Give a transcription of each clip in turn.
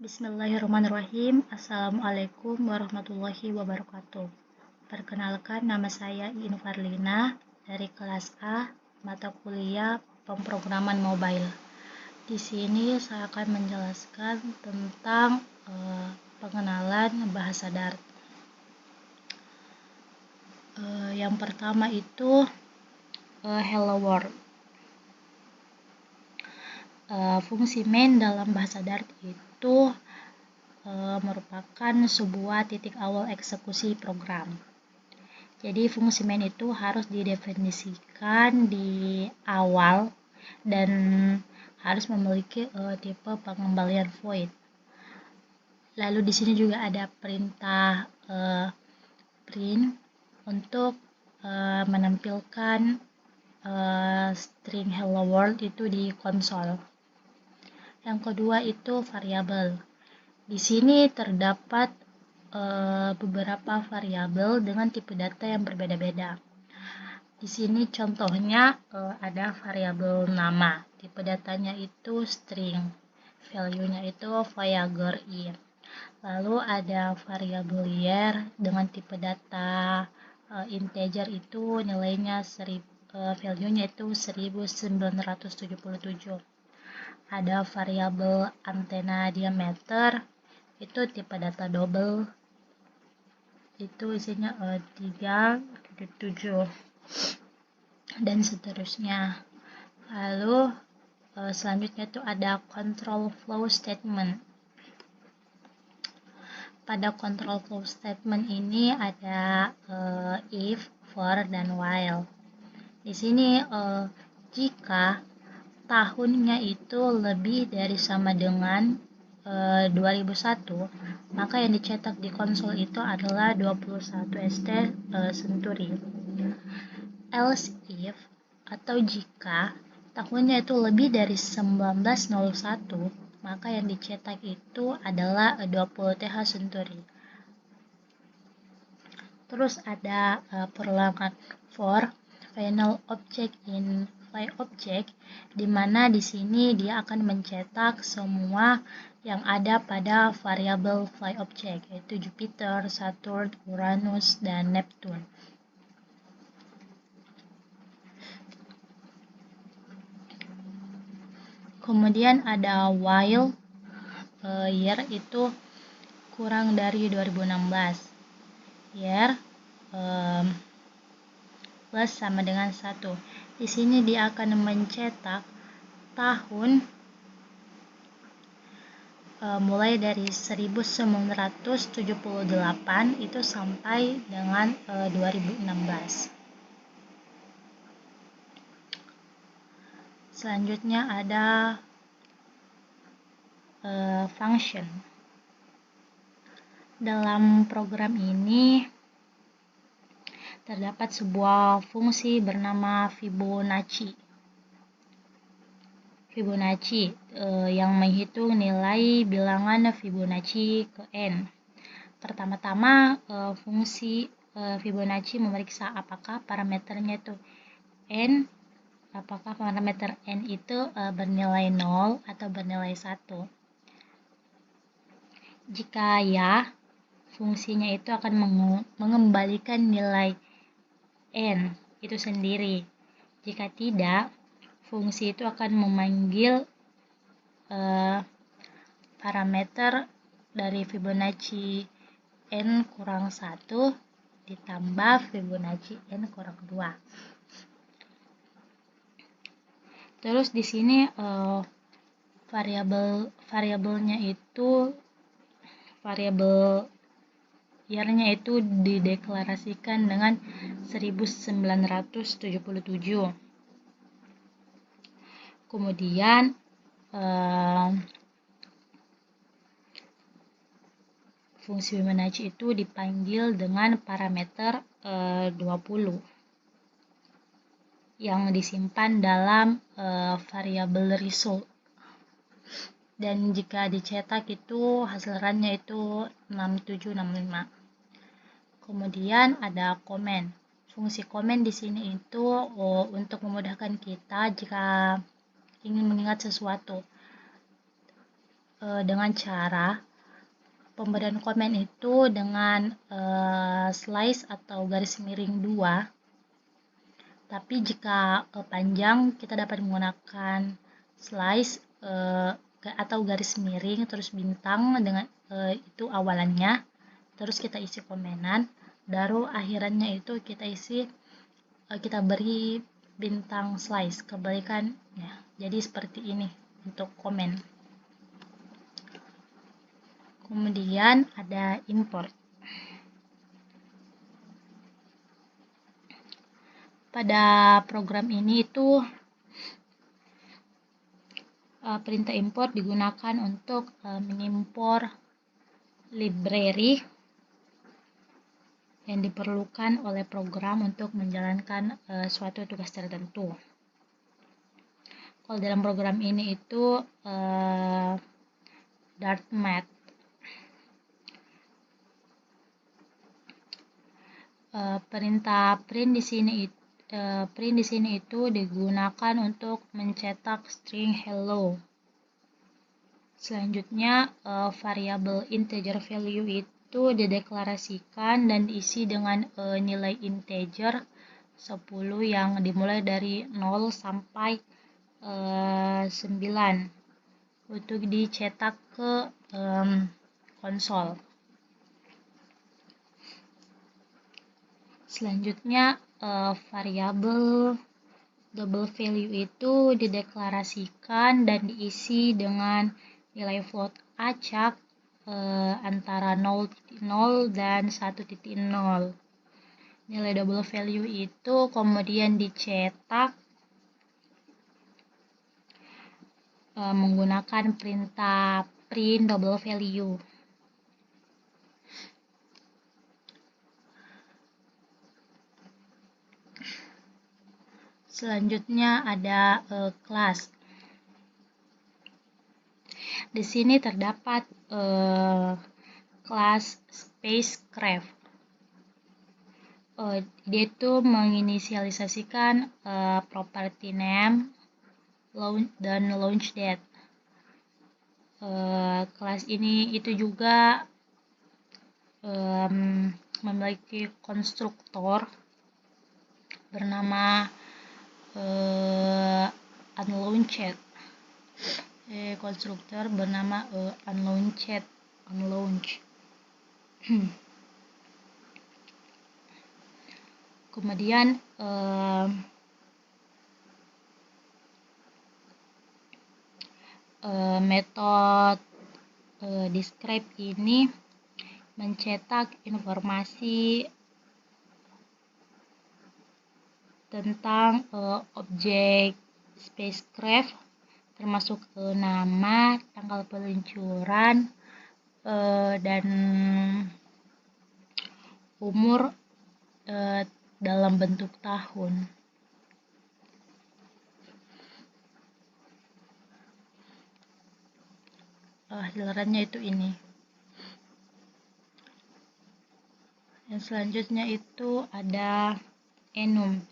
Bismillahirrahmanirrahim. Assalamualaikum warahmatullahi wabarakatuh. Perkenalkan, nama saya Iin Farlina dari kelas A, mata kuliah pemrograman mobile. Di sini saya akan menjelaskan tentang pengenalan bahasa Dart. Yang pertama itu hello world. Fungsi main dalam bahasa Dart itu merupakan sebuah titik awal eksekusi program. Jadi fungsi main itu harus didefinisikan di awal dan harus memiliki tipe pengembalian void. Lalu di sini juga ada perintah print untuk menampilkan string hello world itu di konsol. Yang kedua itu variabel. Di sini terdapat beberapa variabel dengan tipe data yang berbeda-beda. Di sini contohnya ada variabel nama, tipe datanya itu string, value-nya itu Voyager int. Lalu ada variabel year dengan tipe data integer itu nilainya value-nya itu 1977. Ada variabel antena diameter, itu tipe data double, itu isinya 3,7 dan seterusnya. Lalu selanjutnya itu ada control flow statement. Pada control flow statement ini ada if, for, dan while. Di sini jika tahunnya itu lebih dari sama dengan 2001, maka yang dicetak di konsol itu adalah 21 ST Century. Else if atau jika tahunnya itu lebih dari 1901, maka yang dicetak itu adalah 20 TH Century. Terus ada perulangan for final object in fly object, di mana di sini dia akan mencetak semua yang ada pada variabel fly object, yaitu Jupiter, Saturn, Uranus, dan Neptune. Kemudian ada while year itu kurang dari 2016. Year plus sama dengan 1. Di sini dia akan mencetak tahun mulai dari 1978 itu sampai dengan 2016. Selanjutnya ada function. Dalam program ini terdapat sebuah fungsi bernama Fibonacci. Fibonacci yang menghitung nilai bilangan Fibonacci ke n. Pertama-tama fungsi Fibonacci memeriksa apakah parameternya itu n, apakah parameter n itu bernilai 0 atau bernilai 1. Jika ya, fungsinya itu akan mengembalikan nilai n itu sendiri. Jika tidak, fungsi itu akan memanggil parameter dari Fibonacci n kurang 1 ditambah Fibonacci n kurang 2. Terus di sini variabelnya itu variabel year-nya itu dideklarasikan dengan 1977. Kemudian fungsi Fibonacci itu dipanggil dengan parameter 20 yang disimpan dalam variabel result. Dan jika dicetak itu hasil runnya itu 6765. Kemudian ada comment. Fungsi comment di sini itu untuk memudahkan kita jika ingin mengingat sesuatu. dengan cara pemberian komen itu dengan slice atau garis miring 2. Tapi jika panjang, kita dapat menggunakan slice atau garis miring terus bintang dengan itu awalannya, terus kita isi komenan, baru akhirannya itu kita beri bintang slice, kebalikannya. Jadi seperti ini untuk komen. Kemudian ada import. Pada program ini itu perintah import digunakan untuk mengimpor library yang diperlukan oleh program untuk menjalankan suatu tugas tertentu. Kalau dalam program ini itu Dart Math. Perintah print di sini itu digunakan untuk mencetak string hello. Selanjutnya variabel integer value itu dideklarasikan dan diisi dengan nilai integer 10 yang dimulai dari 0 sampai 9 untuk dicetak ke konsol. Selanjutnya variabel double value itu dideklarasikan dan diisi dengan nilai float acak antara 0.0 dan 1.0. Nilai double value itu kemudian dicetak menggunakan perintah print double value. Selanjutnya ada kelas. Di sini terdapat kelas spacecraft. Dia itu menginisialisasikan property name dan launch date. Kelas ini itu juga memiliki konstruktor bernama unlaunched. Konstruktor bernama unlaunched. Kemudian metode describe ini mencetak informasi tentang objek spacecraft, termasuk nama, tanggal peluncuran, dan umur dalam bentuk tahun. Hilarannya itu ini. Yang selanjutnya itu ada enum.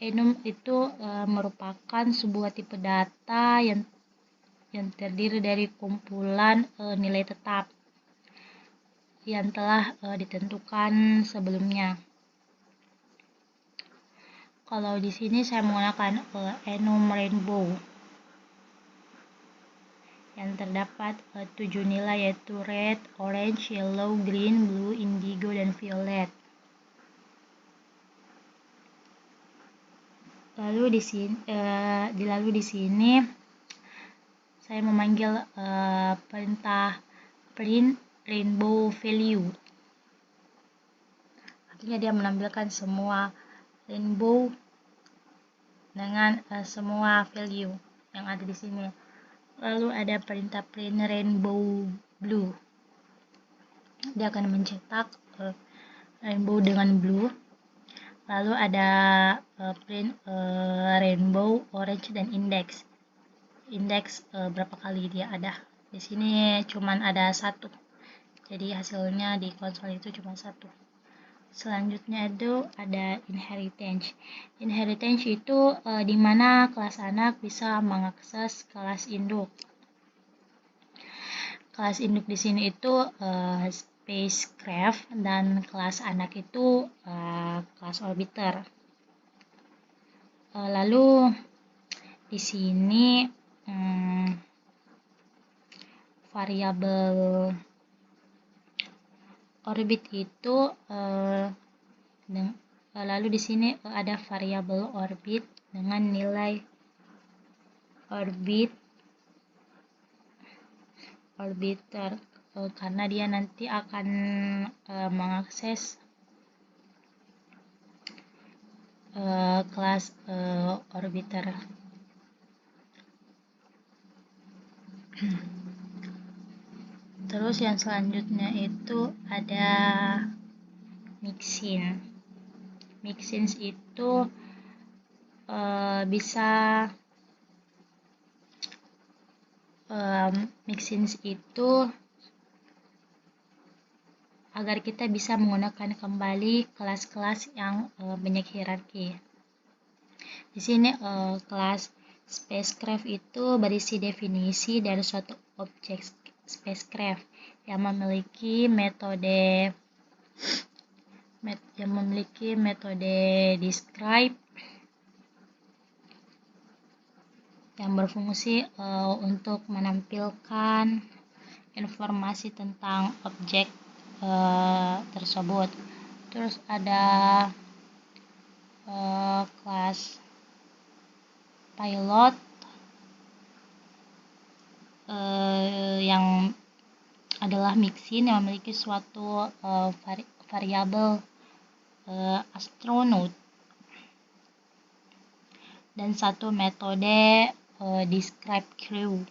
Enum itu merupakan sebuah tipe data yang terdiri dari kumpulan nilai tetap yang telah ditentukan sebelumnya. Kalau di sini saya menggunakan enum rainbow yang terdapat 7 nilai, yaitu red, orange, yellow, green, blue, indigo, dan violet. Lalu di sini saya memanggil perintah print rainbow value. Artinya dia menampilkan semua rainbow dengan semua value yang ada di sini. Lalu ada perintah print rainbow blue. Dia akan mencetak rainbow dengan blue. Lalu ada print rainbow orange dan index. Index berapa kali dia ada. Di sini cuman ada 1. Jadi hasilnya di konsol itu cuma 1. Selanjutnya itu ada inheritance. Inheritance itu di mana kelas anak bisa mengakses kelas induk. Kelas induk di sini itu spacecraft dan kelas anak itu kelas orbiter. Lalu di sini variabel orbit itu lalu di sini ada variabel orbit dengan nilai orbiter karena dia nanti akan mengakses kelas orbiter. Terus yang selanjutnya itu ada mixins. Mixins itu mixins itu agar kita bisa menggunakan kembali kelas-kelas yang banyak hierarki. Di sini kelas spacecraft itu berisi definisi dari suatu objek spacecraft yang memiliki metode describe yang berfungsi untuk menampilkan informasi tentang objek tersebut. Terus ada kelas pilot yang adalah mixin yang memiliki suatu variabel astronaut dan satu metode describe crew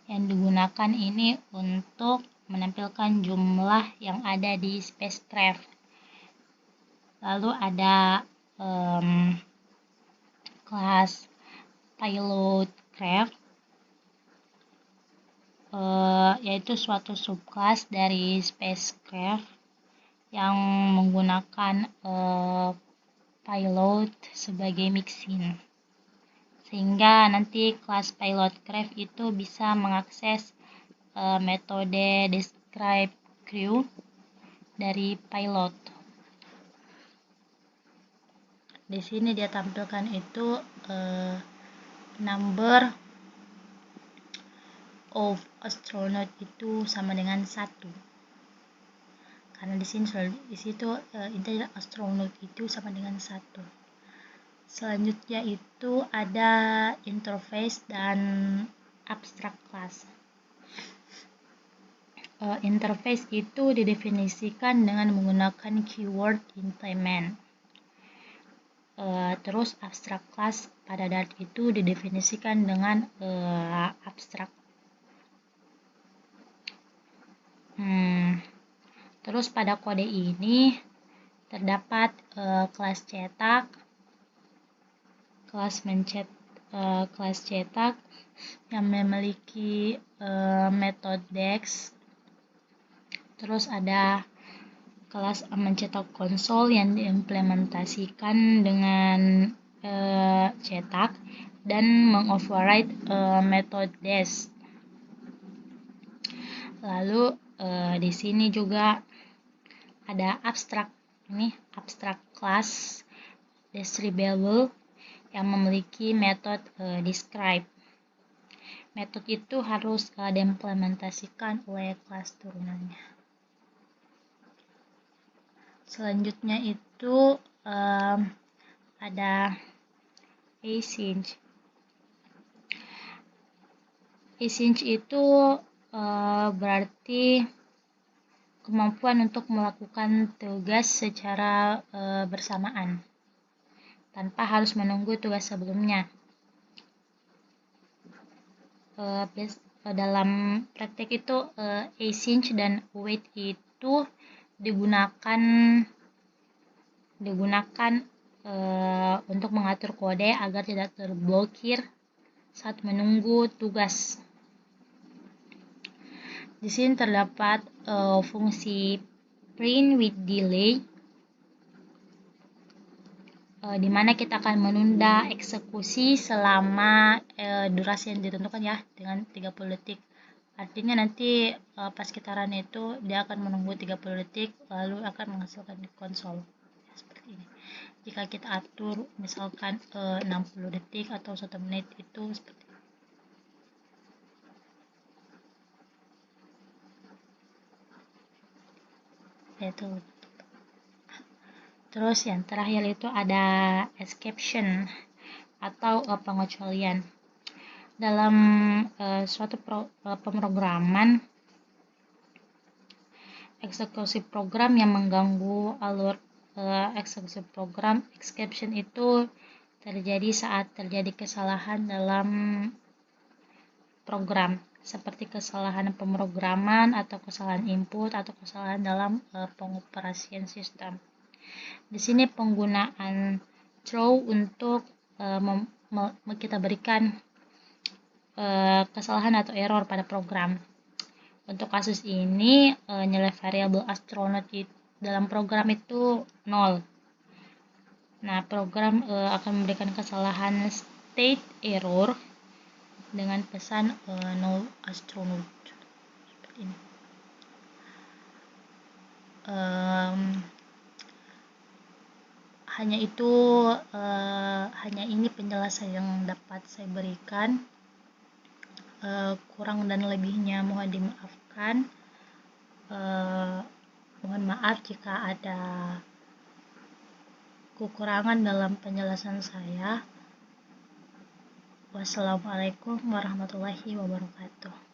yang digunakan ini untuk menampilkan jumlah yang ada di spacecraft. Lalu ada kelas pilot craft yaitu suatu subclass dari spacecraft yang menggunakan pilot sebagai mixin, sehingga nanti kelas pilot craft itu bisa mengakses metode describe crew dari pilot. Di sini dia tampilkan itu number of astronaut itu sama dengan 1. Karena di sini di situ intinya astronaut itu sama dengan 1. Selanjutnya itu ada interface dan abstract class. Interface itu didefinisikan dengan menggunakan keyword implement. Terus abstract class pada Dart itu didefinisikan dengan abstract. Terus pada kode ini terdapat kelas cetak, kelas cetak yang memiliki metode dex. Terus ada kelas mencetak konsol yang diimplementasikan dengan cetak dan mengoverride metode dex. Lalu di sini juga ada abstract class describable yang memiliki metode describe. Metode itu harus diimplementasikan oleh kelas turunannya. Selanjutnya itu ada async. Async itu berarti kemampuan untuk melakukan tugas secara bersamaan tanpa harus menunggu tugas sebelumnya. Dalam praktek itu async dan await itu digunakan untuk mengatur kode agar tidak terblokir saat menunggu tugas. Di sini terdapat fungsi print with delay, di mana kita akan menunda eksekusi selama durasi yang ditentukan ya, dengan 30 detik Artinya nanti pas kita run itu dia akan menunggu 30 detik lalu akan menghasilkan di konsol. Seperti ini. Jika kita atur misalkan 60 detik atau 1 menit itu seperti ini. Itu. Terus yang terakhir itu ada exception atau pengecualian. Dalam suatu pemrograman, eksekusi program yang mengganggu alur eksekusi program, exception itu terjadi saat terjadi kesalahan dalam program, seperti kesalahan pemrograman atau kesalahan input atau kesalahan dalam pengoperasian sistem. Di sini penggunaan throw untuk kita berikan kesalahan atau error pada program. Untuk kasus ini nilai variabel astronaut dalam program itu 0. Nah, program akan memberikan kesalahan state error dengan pesan no astronaut. Seperti ini. Hanya ini penjelasan yang dapat saya berikan. Kurang dan lebihnya mohon dimaafkan. Mohon maaf jika ada kekurangan dalam penjelasan saya. Wassalamualaikum warahmatullahi wabarakatuh.